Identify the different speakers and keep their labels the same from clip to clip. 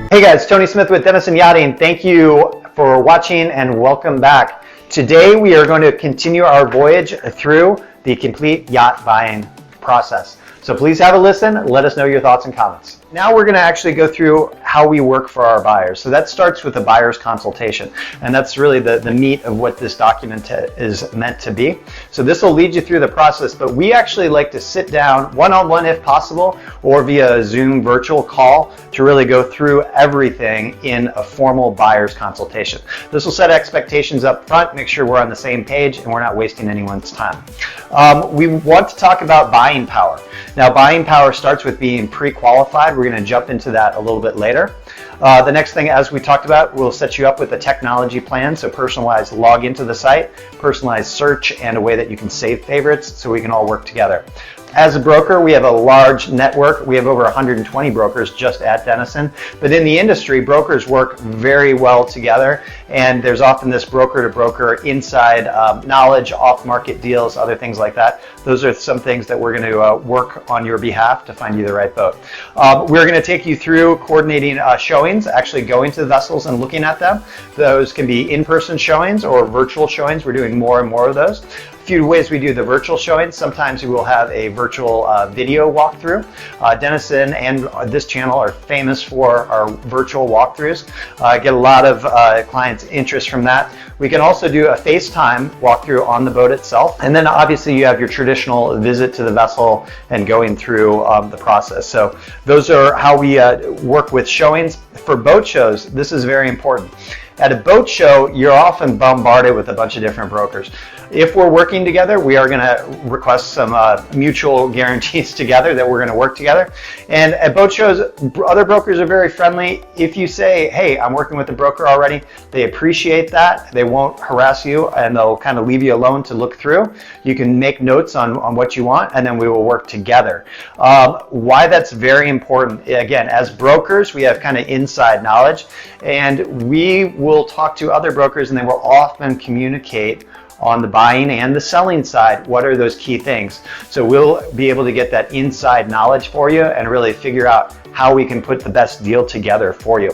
Speaker 1: Hey guys, Tony Smith with Denison Yachting. Thank you for watching and welcome back. Today we are going to continue our voyage through the complete yacht buying process. So please have a listen. Let us know your thoughts and comments. Now we're going to actually go through how we work for our buyers. So that starts with the buyer's consultation. And that's really the meat of what this document is meant to be. So this will lead you through the process, but we actually like to sit down one-on-one if possible, or via a Zoom virtual call to really go through everything in a formal buyer's consultation. This will set expectations up front, make sure we're on the same page and we're not wasting anyone's time. We want to talk about buying power. Now, buying power starts with being pre-qualified. We're going to jump into that a little bit later. The next thing, as we talked about, we'll set you up with a technology plan, so personalized login to the site, personalized search, and a way that you can save favorites so we can all work together. As a broker, we have a large network. We have over 120 brokers just at Denison. But in the industry, brokers work very well together, and there's often this broker-to-broker inside knowledge, off-market deals, other things like that. Those are some things that we're going to work on your behalf to find you the right boat. We're going to take you through coordinating showings, actually going to the vessels and looking at them. Those can be in-person showings or virtual showings. We're doing more and more of those. Few ways we do the virtual showings. Sometimes we will have a virtual video walkthrough. Denison and this channel are famous for our virtual walkthroughs. Get a lot of clients' interest from that. We can also do a FaceTime walkthrough on the boat itself. And then obviously you have your traditional visit to the vessel and going through the process. So those are how we work with showings. For boat shows, this is very important. At a boat show, you're often bombarded with a bunch of different brokers. If we're working together, we are going to request some mutual guarantees together that we're going to work together. And at boat shows, other brokers are very friendly. If you say, hey, I'm working with a broker already, they appreciate that. They won't harass you, and they'll kind of leave you alone to look through. You can make notes on what you want, and then we will work together. Why that's very important, again, as brokers, we have kind of inside knowledge, and we will talk to other brokers, and they will often communicate on the buying and the selling side, what are those key things? So we'll be able to get that inside knowledge for you and really figure out how we can put the best deal together for you.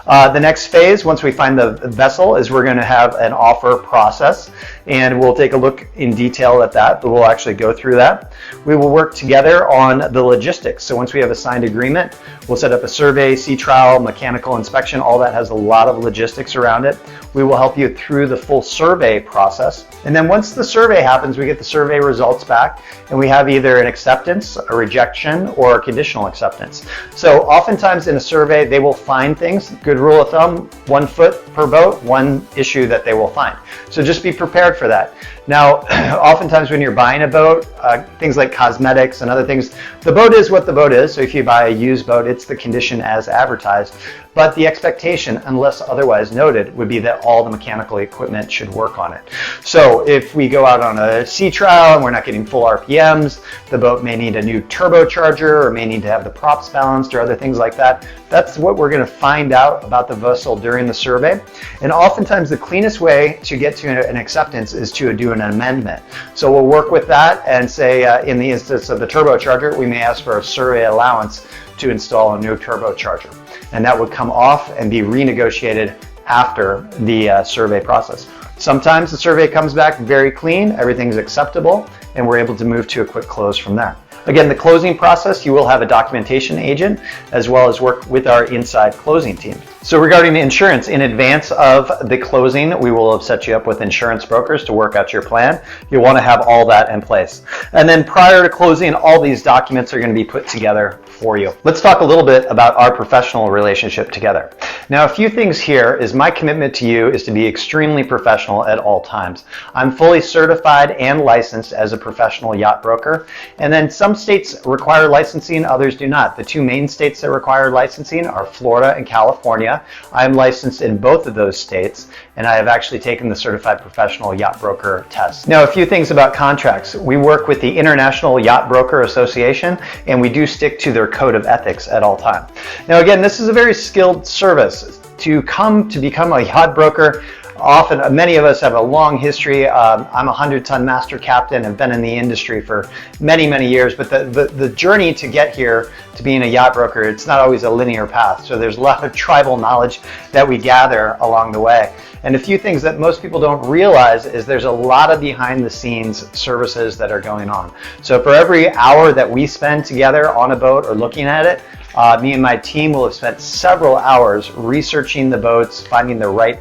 Speaker 1: The next phase, once we find the vessel, is we're going to have an offer process, and we'll take a look in detail at that, but we'll actually go through that. We will work together on the logistics. So once we have a signed agreement, we'll set up a survey, sea trial, mechanical inspection. All that has a lot of logistics around it. We will help you through the full survey process. And then once the survey happens, we get the survey results back, and we have either an acceptance, a rejection, or a conditional acceptance. So oftentimes in a survey, they will find things. Good rule of thumb, 1 foot per boat, one issue that they will find. So just be prepared for that. Now, oftentimes when you're buying a boat, things like cosmetics and other things, the boat is what the boat is. So if you buy a used boat, it's the condition as advertised. But the expectation, unless otherwise noted, would be that all the mechanical equipment should work on it. So if we go out on a sea trial and we're not getting full RPMs, the boat may need a new turbocharger or may need to have the props balanced or other things like that. That's what we're going to find out about the vessel during the survey. And oftentimes the cleanest way to get to an acceptance is to do an amendment. So we'll work with that and say in the instance of the turbocharger, we may ask for a survey allowance to install a new turbocharger. And that would come off and be renegotiated after the survey process. Sometimes the survey comes back very clean, everything's acceptable, and we're able to move to a quick close from there. Again, the closing process, you will have a documentation agent as well as work with our inside closing team. So regarding the insurance, in advance of the closing, we will have set you up with insurance brokers to work out your plan. You'll want to have all that in place. And then prior to closing, all these documents are going to be put together for you. Let's talk a little bit about our professional relationship together. Now, a few things here is my commitment to you is to be extremely professional at all times. I'm fully certified and licensed as a professional yacht broker. And then some states require licensing, others do not. The two main states that require licensing are Florida and California. I'm licensed in both of those states, and I have actually taken the Certified Professional Yacht Broker test. Now, a few things about contracts. We work with the International Yacht Broker Association, and we do stick to their code of ethics at all times. Now, again, this is a very skilled service. To become a yacht broker, often, many of us have a long history. I'm a 100-ton master captain, have been in the industry for many, many years, but the journey to get here to being a yacht broker, it's not always a linear path. So there's a lot of tribal knowledge that we gather along the way. And a few things that most people don't realize is there's a lot of behind the scenes services that are going on. So for every hour that we spend together on a boat or looking at it, me and my team will have spent several hours researching the boats, finding the right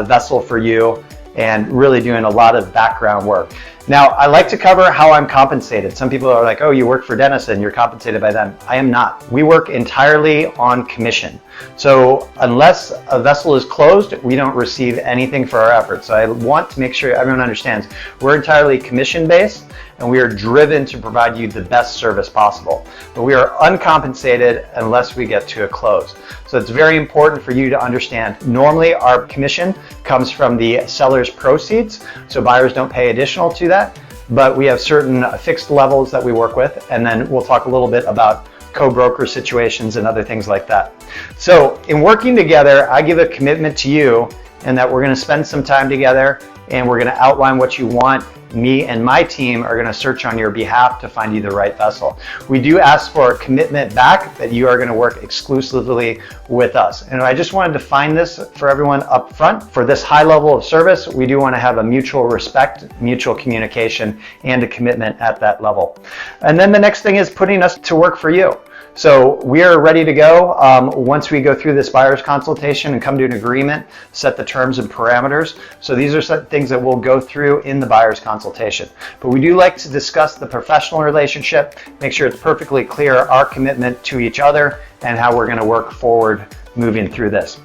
Speaker 1: vessel for you, and really doing a lot of background work. Now, I like to cover how I'm compensated. Some people are like, oh, you work for Denison, you're compensated by them. I am not. We work entirely on commission. So unless a vessel is closed, we don't receive anything for our efforts. So I want to make sure everyone understands we're entirely commission based, and we are driven to provide you the best service possible. But we are uncompensated unless we get to a close. So it's very important for you to understand. Normally our commission comes from the seller's proceeds, so buyers don't pay additional to that, but we have certain fixed levels that we work with, and then we'll talk a little bit about co-broker situations and other things like that. So in working together, I give a commitment to you and that we're going to spend some time together and we're going to outline what you want. Me and my team are going to search on your behalf to find you the right vessel. We do ask for a commitment back that you are going to work exclusively with us. And I just wanted to find this for everyone up front. For this high level of service, we do want to have a mutual respect, mutual communication, and a commitment at that level. And then the next thing is putting us to work for you. So we are ready to go once we go through this buyer's consultation and come to an agreement, set the terms and parameters. So these are some things that we'll go through in the buyer's consultation. But we do like to discuss the professional relationship, make sure it's perfectly clear our commitment to each other and how we're going to work forward moving through this.